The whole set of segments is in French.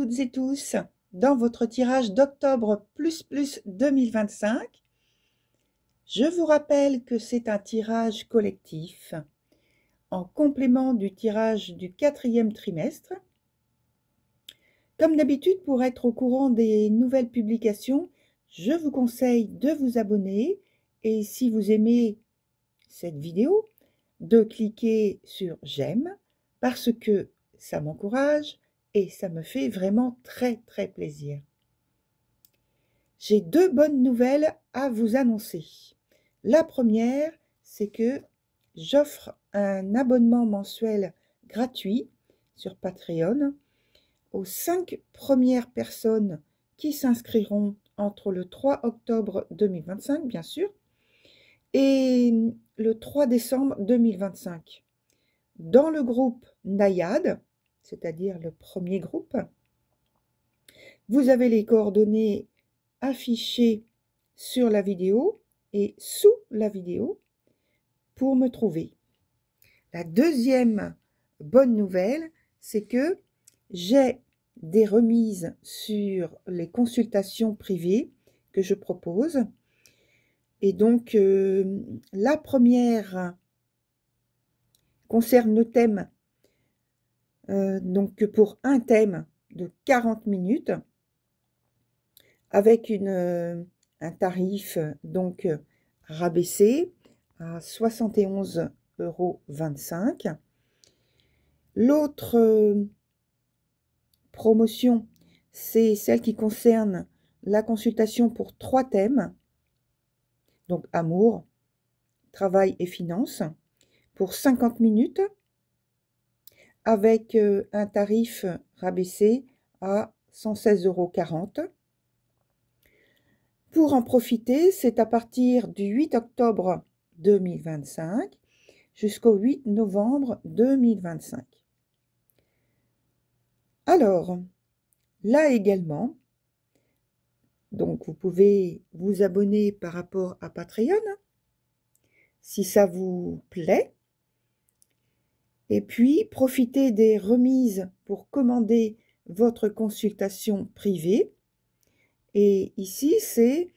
toutes et tous dans votre tirage d'octobre 2025. Je vous rappelle que c'est un tirage collectif en complément du tirage du 4e trimestre. Comme d'habitude, pour être au courant des nouvelles publications, je vous conseille de vous abonner et si vous aimez cette vidéo, de cliquer sur j'aime parce que ça m'encourage et ça me fait vraiment très plaisir. J'ai 2 bonnes nouvelles à vous annoncer. La première, c'est que j'offre un abonnement mensuel gratuit sur Patreon aux 5 premières personnes qui s'inscriront entre le 3 octobre 2025, bien sûr, et le 3 décembre 2025. Dans le groupe Nayade, c'est-à-dire le premier groupe, vous avez les coordonnées affichées sur la vidéo et sous la vidéo pour me trouver. La deuxième bonne nouvelle, c'est que j'ai des remises sur les consultations privées que je propose. Et donc, la première concerne le thème, donc pour un thème de 40 minutes, avec un tarif donc rabaissé à 71,25 €. L'autre promotion, c'est celle qui concerne la consultation pour 3 thèmes, donc amour, travail et finances, pour 50 minutes, avec un tarif rabaissé à 116,40 €. Pour en profiter, c'est à partir du 8 octobre 2025 jusqu'au 8 novembre 2025. Alors, là également, donc vous pouvez vous abonner par rapport à Patreon, si ça vous plaît. Et puis, profitez des remises pour commander votre consultation privée. Et ici, c'est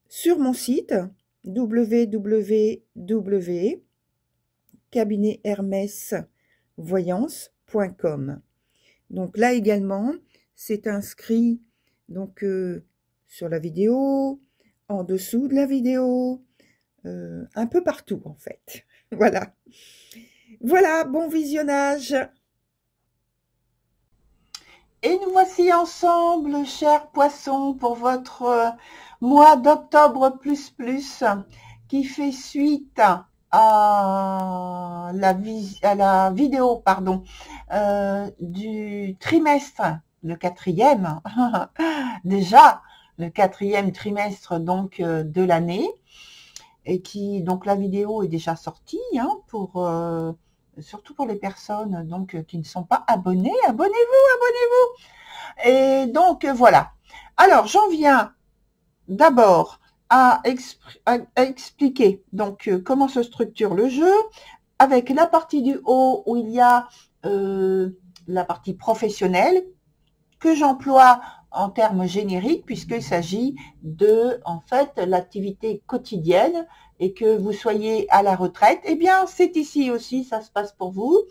sur mon site www.cabinethermesvoyance.com. Donc là également, c'est inscrit donc sur la vidéo, en dessous de la vidéo, un peu partout en fait. Voilà. Voilà, bon visionnage. Et nous voici ensemble, chers poissons, pour votre mois d'octobre qui fait suite à la vidéo du trimestre, le 4e, déjà le 4e trimestre donc de l'année, et qui donc la vidéo est déjà sortie surtout pour les personnes donc qui ne sont pas abonnées. Abonnez-vous. Et donc voilà. Alors j'en viens d'abord à expliquer donc comment se structure le jeu, avec la partie du haut où il y a la partie professionnelle que j'emploie en termes génériques, puisqu'il s'agit de, en fait, l'activité quotidienne, et que vous soyez à la retraite, eh bien, c'est ici aussi, ça se passe pour vous,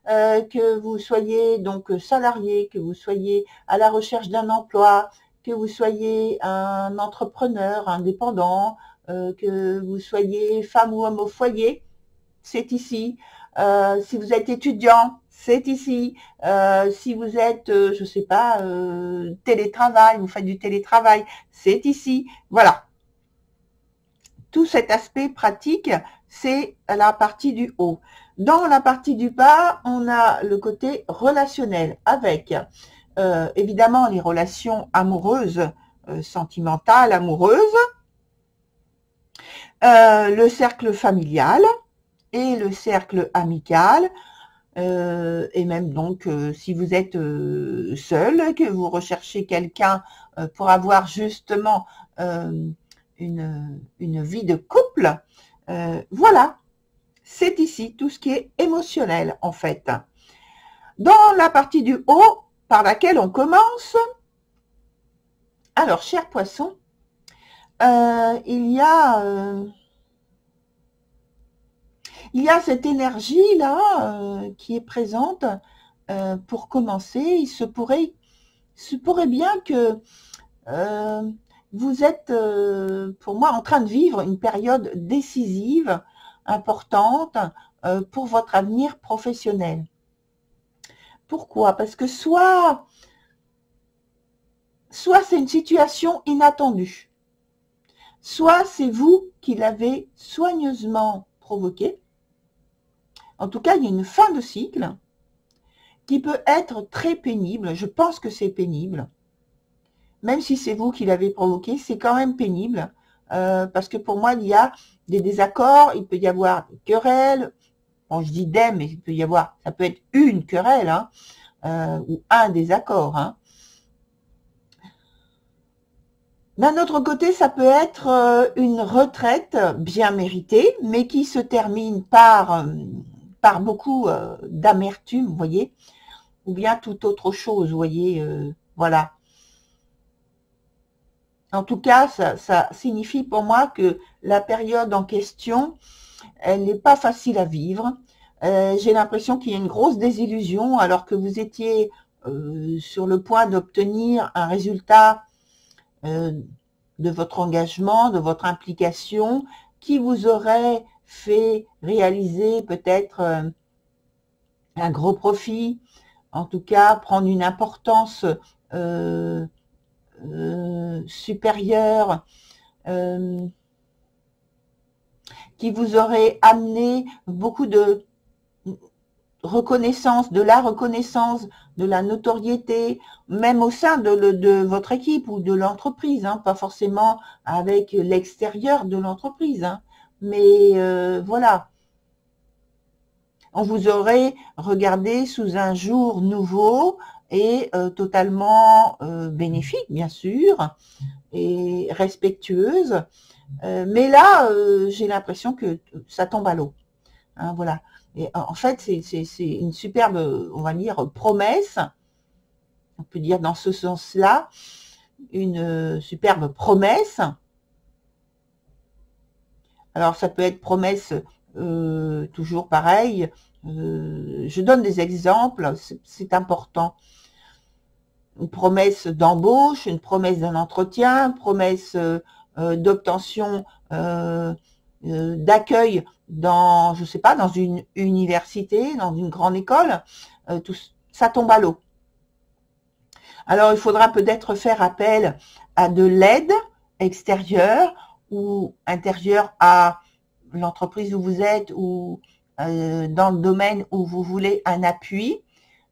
que vous soyez donc salarié, que vous soyez à la recherche d'un emploi, que vous soyez un entrepreneur indépendant, que vous soyez femme ou homme au foyer, c'est ici. Si vous êtes étudiant, c'est ici. Si vous êtes, je sais pas, télétravail, vous faites du télétravail, c'est ici. Voilà. Tout cet aspect pratique, c'est la partie du haut. Dans la partie du bas, on a le côté relationnel avec, évidemment, les relations amoureuses, sentimentales, amoureuses, le cercle familial et le cercle amical, et même donc si vous êtes seul, que vous recherchez quelqu'un pour avoir justement une vie de couple, voilà, c'est ici tout ce qui est émotionnel en fait. Dans la partie du haut, par laquelle on commence. Alors, cher poisson, il y a cette énergie-là qui est présente pour commencer. Il se pourrait bien que vous êtes, pour moi, en train de vivre une période décisive, importante pour votre avenir professionnel. Pourquoi? Parce que soit c'est une situation inattendue, soit c'est vous qui l'avez soigneusement provoquée. En tout cas, il y a une fin de cycle qui peut être très pénible. Je pense que c'est pénible. Même si c'est vous qui l'avez provoqué, c'est quand même pénible. Parce que pour moi, il y a des désaccords, il peut y avoir des querelles. Bon, je dis des, mais il peut y avoir, ça peut être une querelle, hein, ou un désaccord. Hein. D'un autre côté, ça peut être une retraite bien méritée, mais qui se termine par beaucoup d'amertume, vous voyez, ou bien toute autre chose, vous voyez, voilà. En tout cas, ça signifie pour moi que la période en question, elle n'est pas facile à vivre. J'ai l'impression qu'il y a une grosse désillusion alors que vous étiez sur le point d'obtenir un résultat de votre engagement, de votre implication, qui vous aurait fait réaliser peut-être un gros profit, en tout cas prendre une importance supérieure, qui vous aurait amené beaucoup de reconnaissance, de la notoriété, même au sein de votre équipe ou de l'entreprise, hein, pas forcément avec l'extérieur de l'entreprise, hein, mais voilà. On vous aurait regardé sous un jour nouveau et totalement bénéfique, bien sûr, et respectueuse. Mais là, j'ai l'impression que ça tombe à l'eau. Hein, voilà. Et en fait, c'est une superbe, on va dire, promesse. On peut dire dans ce sens-là, une superbe promesse. Alors, ça peut être promesse toujours pareil. Je donne des exemples, c'est important. Une promesse d'embauche, une promesse d'un entretien, une promesse d'obtention d'accueil dans, je sais pas, dans une université, dans une grande école, tout ça tombe à l'eau. Alors, il faudra peut-être faire appel à de l'aide extérieure ou intérieure à l'entreprise où vous êtes ou dans le domaine où vous voulez un appui.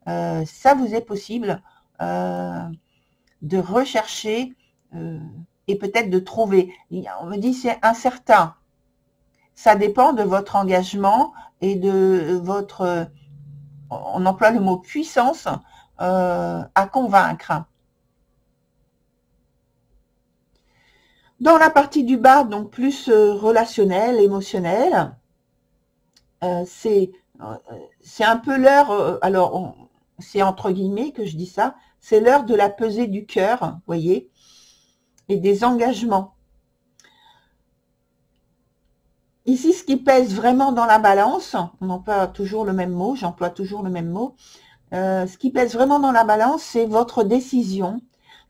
Ça vous est possible de rechercher et peut-être de trouver. On me dit c'est incertain. Ça dépend de votre engagement et de votre, on emploie le mot puissance, à convaincre. Dans la partie du bas, donc plus relationnel, émotionnel, c'est un peu l'heure, alors c'est entre guillemets que je dis ça, c'est l'heure de la pesée du cœur, voyez, et des engagements. Ici, ce qui pèse vraiment dans la balance, on emploie toujours le même mot, j'emploie toujours le même mot, ce qui pèse vraiment dans la balance, c'est votre décision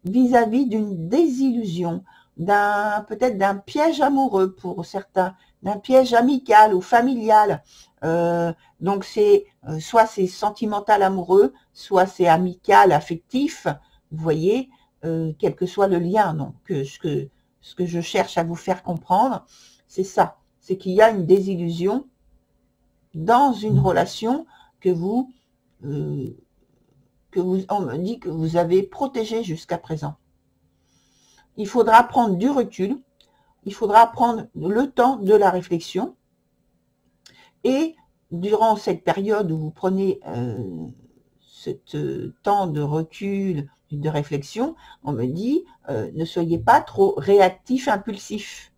vis-à-vis d'une désillusion, peut-être d'un piège amoureux pour certains, d'un piège amical ou familial. Donc c'est soit c'est sentimental amoureux, soit c'est amical affectif. Vous voyez, quel que soit le lien. Donc ce que je cherche à vous faire comprendre, c'est ça. C'est qu'il y a une désillusion dans une relation que on me dit que vous avez protégée jusqu'à présent. Il faudra prendre du recul, il faudra prendre le temps de la réflexion et durant cette période où vous prenez ce temps de recul, de réflexion, on me dit ne soyez pas trop réactif, impulsif.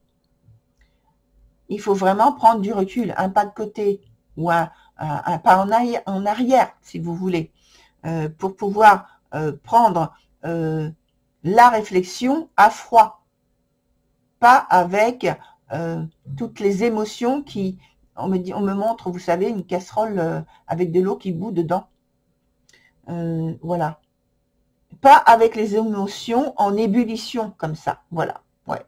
Il faut vraiment prendre du recul, un pas de côté ou un pas en arrière, si vous voulez, pour pouvoir prendre la réflexion à froid, pas avec toutes les émotions qui, on me montre, vous savez, une casserole avec de l'eau qui bout dedans. Voilà. Pas avec les émotions en ébullition comme ça. Voilà. Ouais.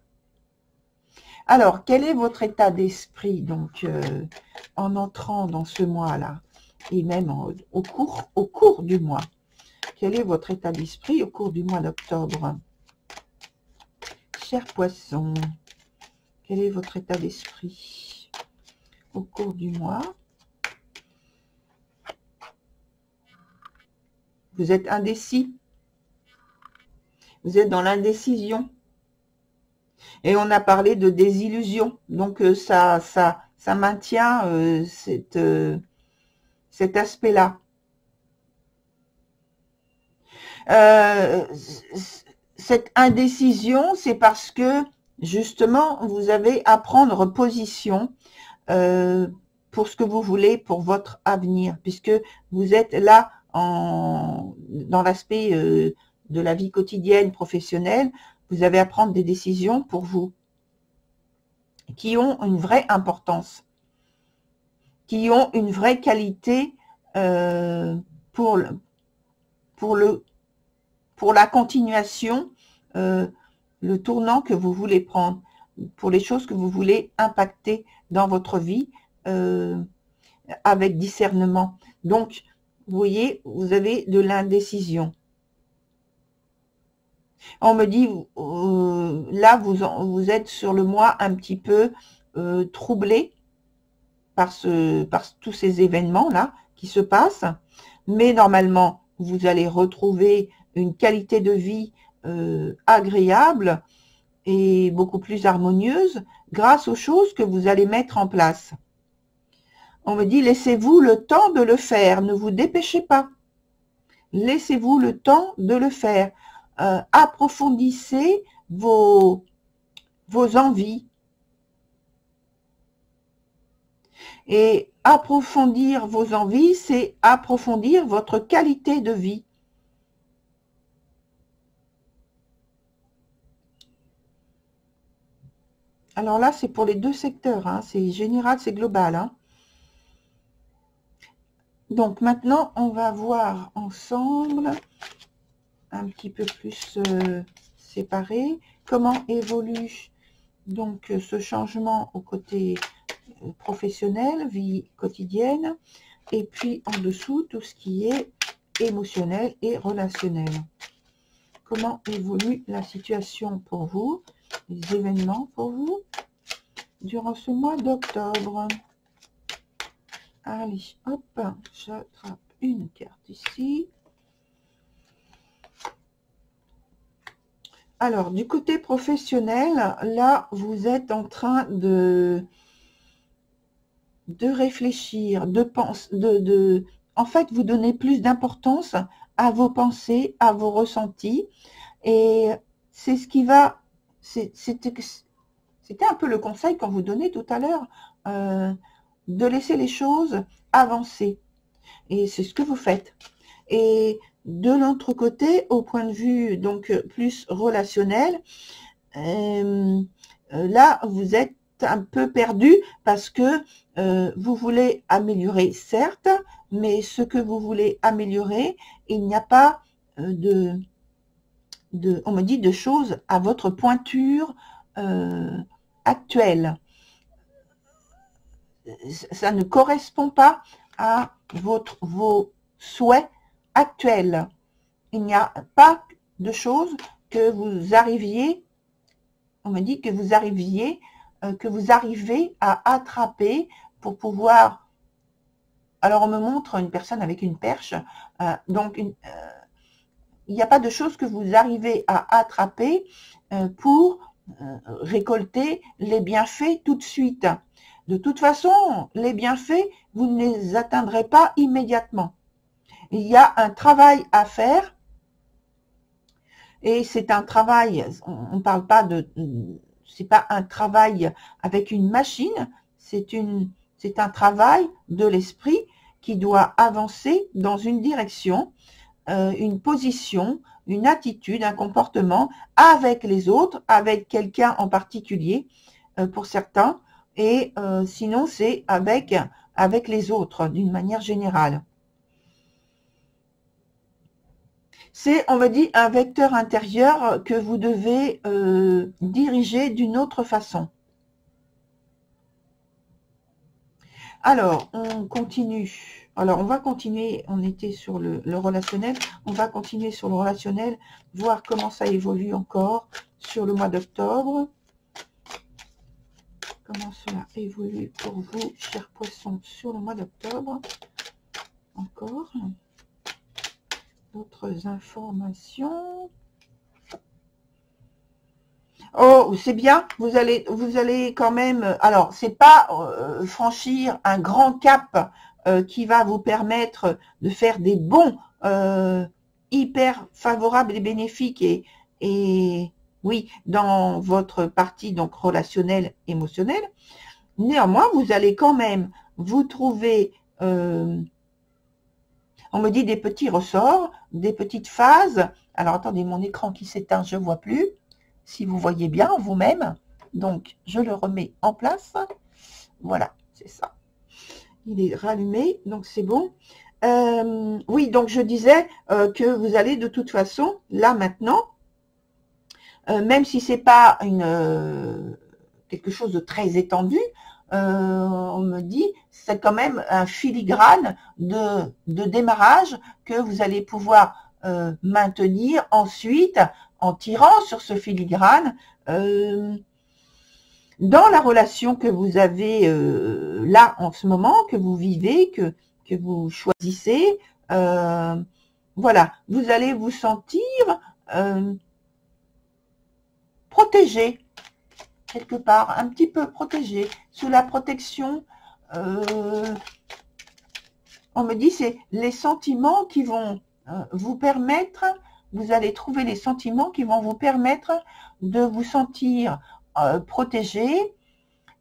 Alors, quel est votre état d'esprit donc en entrant dans ce mois-là et même au cours du mois? Quel est votre état d'esprit au cours du mois d'octobre? Cher poisson, quel est votre état d'esprit au cours du mois? Vous êtes indécis. Vous êtes dans l'indécision. Et on a parlé de désillusion. Donc, ça maintient cet aspect-là. Cette indécision, c'est parce que, justement, vous avez à prendre position pour ce que vous voulez, pour votre avenir, puisque vous êtes là dans l'aspect de la vie quotidienne, professionnelle. Vous avez à prendre des décisions pour vous, qui ont une vraie importance, qui ont une vraie qualité pour la continuation, le tournant que vous voulez prendre, pour les choses que vous voulez impacter dans votre vie avec discernement. Donc, vous voyez, vous avez de l'indécision. On me dit, là, vous êtes sur le mois un petit peu troublé par tous ces événements-là qui se passent. Mais normalement, vous allez retrouver une qualité de vie agréable et beaucoup plus harmonieuse grâce aux choses que vous allez mettre en place. On me dit, laissez-vous le temps de le faire, ne vous dépêchez pas. Laissez-vous le temps de le faire. Approfondissez vos envies. Et approfondir vos envies, c'est approfondir votre qualité de vie. Alors là, c'est pour les deux secteurs, hein. C'est général, c'est global, hein. Donc maintenant, on va voir ensemble, un petit peu plus séparé, comment évolue donc ce changement au côté professionnel, vie quotidienne, et puis en dessous, tout ce qui est émotionnel et relationnel. Comment évolue la situation pour vous, les événements pour vous, durant ce mois d'octobre. Allez, hop, j'attrape une carte ici. Alors, du côté professionnel, là, vous êtes en train de réfléchir, de penser, en fait, vous donnez plus d'importance à vos pensées, à vos ressentis, et c'est ce qui va, c'était un peu le conseil qu'on vous donnait tout à l'heure, de laisser les choses avancer. Et c'est ce que vous faites. Et de l'autre côté, au point de vue donc plus relationnel, là, vous êtes un peu perdu parce que vous voulez améliorer, certes, mais ce que vous voulez améliorer, il n'y a pas on me dit, de choses à votre pointure actuelle. Ça ne correspond pas à vos souhaits actuels. Il n'y a pas de choses que vous arriviez, on me dit que vous arrivez à attraper pour pouvoir, alors on me montre une personne avec une perche, donc il n'y a pas de choses que vous arrivez à attraper pour récolter les bienfaits tout de suite. De toute façon, les bienfaits, vous ne les atteindrez pas immédiatement. Il y a un travail à faire et c'est un travail, on ne parle pas c'est pas un travail avec une machine, c'est un travail de l'esprit qui doit avancer dans une direction une position, une attitude, un comportement avec les autres, avec quelqu'un en particulier pour certains, et sinon c'est avec les autres d'une manière générale. C'est, on me dit, un vecteur intérieur que vous devez diriger d'une autre façon. Alors, on continue. Alors, on va continuer, on était sur le relationnel, on va continuer sur le relationnel, voir comment ça évolue encore sur le mois d'octobre. Comment cela évolue pour vous, chers poissons, sur le mois d'octobre. Encore d'autres informations. Oh, c'est bien, vous allez quand même, alors c'est pas franchir un grand cap qui va vous permettre de faire des bons hyper favorables et bénéfiques et oui, dans votre partie donc relationnelle, émotionnelle. Néanmoins, vous allez quand même vous trouver, on me dit des petits ressorts, des petites phases. Alors attendez, mon écran qui s'éteint, je vois plus. Si vous voyez bien vous-même, donc je le remets en place. Voilà, c'est ça. Il est rallumé, donc c'est bon. Oui, donc je disais que vous allez de toute façon, là maintenant, même si c'est pas quelque chose de très étendu, on me dit c'est quand même un filigrane de démarrage que vous allez pouvoir maintenir ensuite en tirant sur ce filigrane dans la relation que vous avez là en ce moment, que vous vivez, que vous choisissez. Voilà, vous allez vous sentir protégé, quelque part, un petit peu protégé, sous la protection. On me dit c'est les sentiments qui vont vous permettre, vous allez trouver les sentiments qui vont vous permettre de vous sentir protégé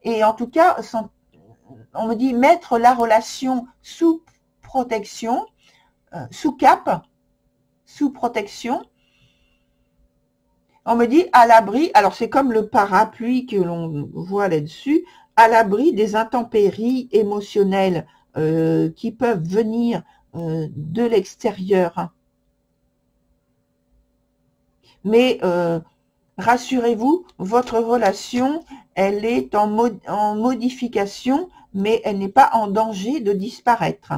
et en tout cas, on me dit mettre la relation sous protection, sous cap, sous protection. On me dit à l'abri, alors c'est comme le parapluie que l'on voit là-dessus, à l'abri des intempéries émotionnelles qui peuvent venir de l'extérieur. Mais rassurez-vous, votre relation, elle est en modification, mais elle n'est pas en danger de disparaître.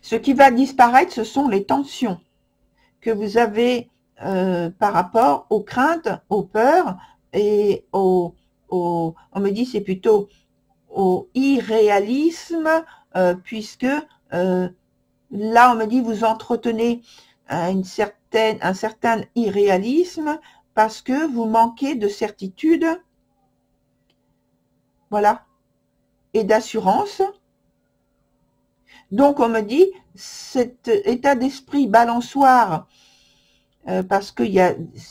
Ce qui va disparaître, ce sont les tensions que vous avez par rapport aux craintes, aux peurs et on me dit c'est plutôt au irréalisme, puisque là on me dit vous entretenez un certain irréalisme parce que vous manquez de certitude, voilà, et d'assurance. Donc on me dit cet état d'esprit balançoire, parce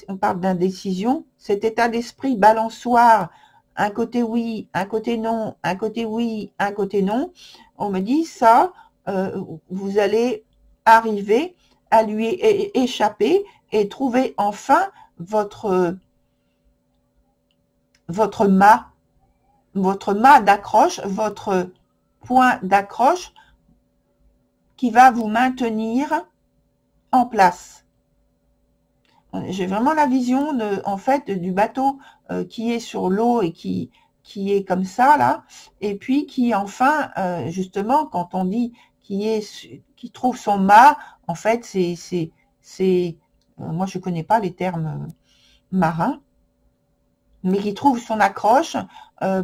on parle d'indécision, cet état d'esprit balançoire, un côté oui, un côté non, un côté oui, un côté non, on me dit ça, vous allez arriver à lui échapper et trouver enfin votre mât d'accroche, votre point d'accroche qui va vous maintenir en place. J'ai vraiment la vision en fait du bateau qui est sur l'eau et qui est comme ça là, et puis qui enfin justement quand on dit qui trouve son mât, en fait c'est moi je connais pas les termes marins, mais qui trouve son accroche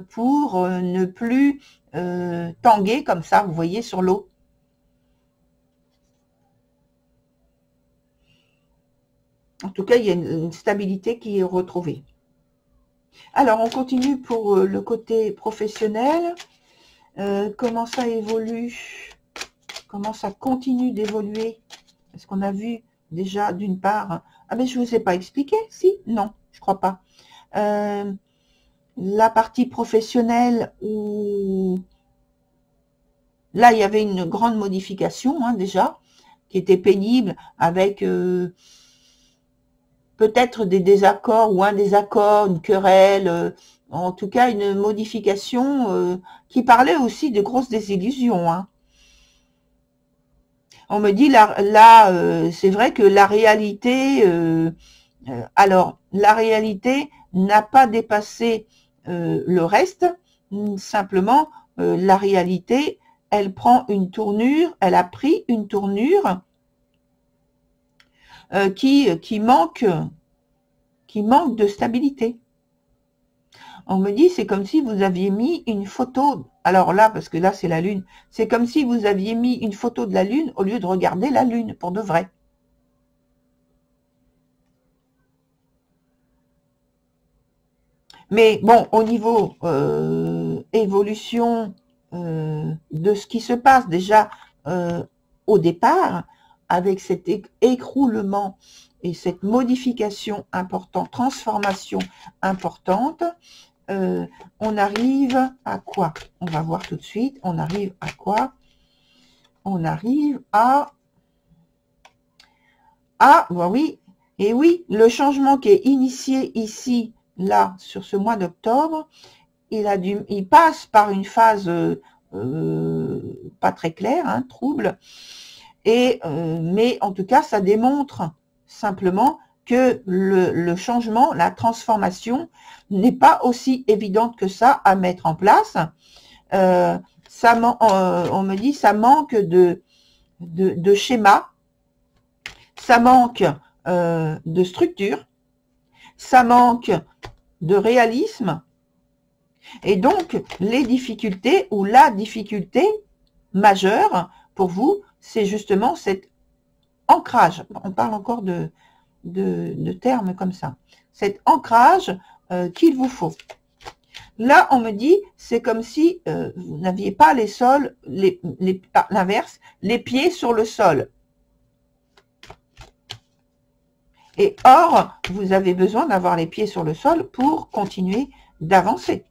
pour ne plus tanguer comme ça, vous voyez, sur l'eau. En tout cas, il y a une stabilité qui est retrouvée. Alors, on continue pour le côté professionnel. Comment ça évolue? Comment ça continue d'évoluer? Est-ce qu'on a vu déjà d'une part... Ah mais je ne vous ai pas expliqué, si? Non, je crois pas. la partie professionnelle où là, il y avait une grande modification hein, déjà, qui était pénible, avec peut-être des désaccords ou un désaccord, une querelle, en tout cas une modification qui parlait aussi de grosses désillusions. Hein. On me dit là, c'est vrai que la réalité, alors la réalité n'a pas dépassé le reste, simplement la réalité, elle prend une tournure, elle a pris une tournure qui manque de stabilité. On me dit, c'est comme si vous aviez mis une photo, alors là, parce que là c'est la Lune, c'est comme si vous aviez mis une photo de la Lune au lieu de regarder la Lune, pour de vrai. Mais bon, au niveau évolution de ce qui se passe déjà au départ, avec cet écroulement et cette modification importante, transformation importante, on arrive à quoi? On va voir tout de suite. On arrive à quoi? On arrive à... Ah, bah oui. Et oui, le changement qui est initié ici, là, sur ce mois d'octobre, il passe par une phase pas très claire, hein, trouble. Mais en tout cas, ça démontre simplement que le changement, la transformation n'est pas aussi évidente que ça à mettre en place. On me dit ça manque de schéma, ça manque de structure, ça manque de réalisme. Et donc, les difficultés ou la difficulté majeure pour vous, c'est justement cet ancrage. On parle encore de termes comme ça. Cet ancrage qu'il vous faut. Là, on me dit, c'est comme si vous n'aviez pas les sols, l'inverse, les pieds sur le sol. Et or, vous avez besoin d'avoir les pieds sur le sol pour continuer d'avancer.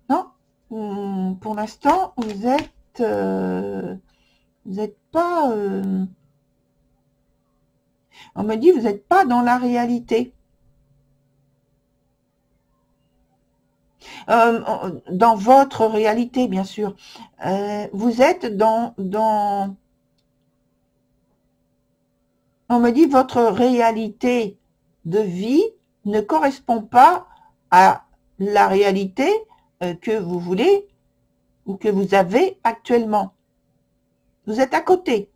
Non, pour l'instant, vous êtes pas... on me dit, vous n'êtes pas dans la réalité. Dans votre réalité, bien sûr. Vous êtes dans... On me dit, votre réalité de vie ne correspond pas à la réalité que vous voulez ou que vous avez actuellement. Vous êtes à côté.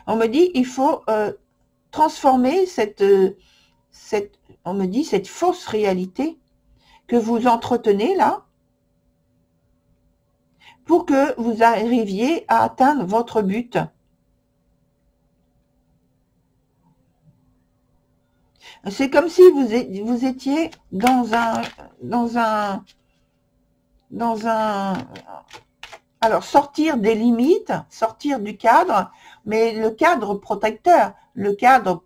On me dit, il faut transformer cette fausse réalité que vous entretenez là pour que vous arriviez à atteindre votre but. C'est comme si vous étiez dans un alors sortir des limites, sortir du cadre, mais le cadre protecteur, le cadre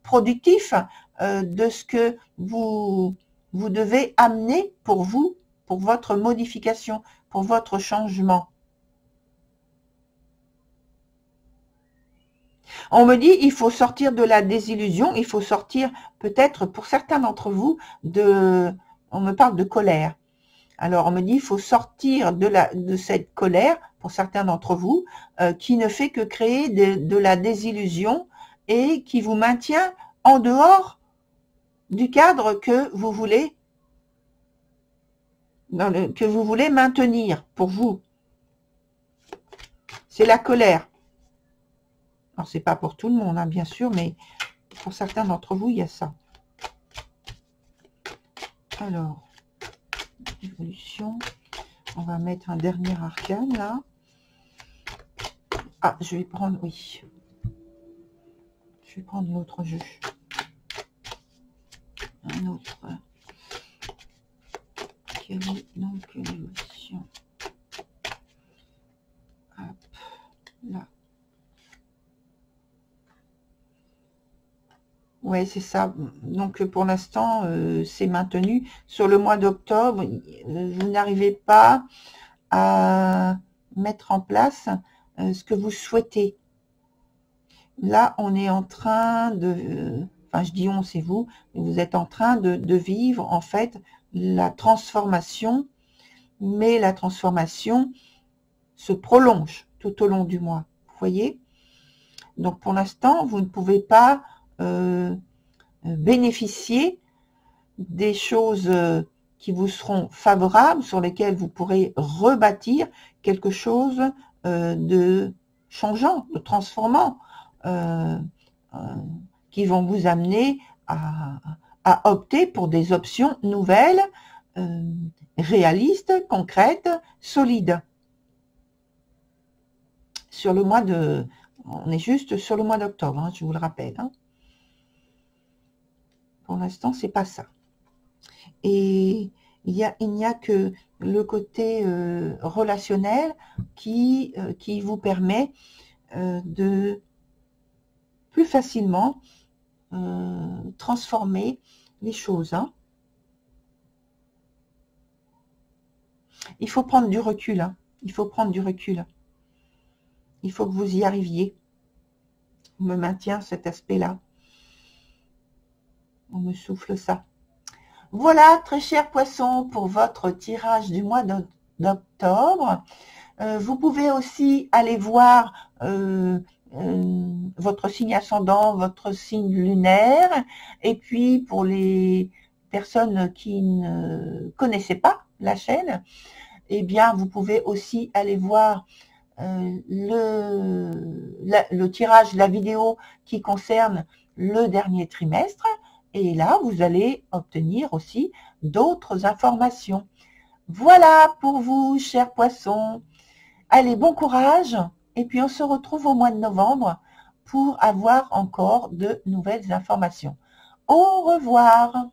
productif de ce que vous devez amener pour vous, pour votre modification, pour votre changement. On me dit, il faut sortir de la désillusion, il faut sortir peut-être pour certains d'entre vous on me parle de colère. Alors on me dit, il faut sortir de cette colère pour certains d'entre vous qui ne fait que créer de la désillusion et qui vous maintient en dehors du cadre que vous voulez maintenir pour vous. C'est la colère. Alors, c'est pas pour tout le monde, hein, bien sûr, mais pour certains d'entre vous, il y a ça. Alors, évolution. On va mettre un dernier arcane, là. Ah, je vais prendre, oui. Je vais prendre l'autre jeu. Un autre. Quelle est donc l'évolution? Hop, là. Ouais, c'est ça. Donc, pour l'instant, c'est maintenu. Sur le mois d'octobre, vous n'arrivez pas à mettre en place ce que vous souhaitez. Là, on est en train de... Enfin, je dis on, c'est vous. Vous êtes en train de vivre, en fait, la transformation. Mais la transformation se prolonge tout au long du mois. Vous voyez? Donc, pour l'instant, vous ne pouvez pas bénéficier des choses qui vous seront favorables, sur lesquelles vous pourrez rebâtir quelque chose de changeant, de transformant, qui vont vous amener à opter pour des options nouvelles, réalistes, concrètes, solides. Sur le mois de... On est juste sur le mois d'octobre, hein, je vous le rappelle. Hein. Pour l'instant, c'est pas ça. Et il n'y a que le côté relationnel qui vous permet de plus facilement transformer les choses. Hein. Il faut prendre du recul. Hein. Il faut prendre du recul. Il faut que vous y arriviez. On me maintient cet aspect-là. On me souffle ça. Voilà, très chers poissons, pour votre tirage du mois d'octobre. Vous pouvez aussi aller voir votre signe ascendant, votre signe lunaire. Et puis, pour les personnes qui ne connaissaient pas la chaîne, eh bien, vous pouvez aussi aller voir le tirage, la vidéo qui concerne le dernier trimestre. Et là, vous allez obtenir aussi d'autres informations. Voilà pour vous, chers poissons. Allez, bon courage. Et puis, on se retrouve au mois de novembre pour avoir encore de nouvelles informations. Au revoir.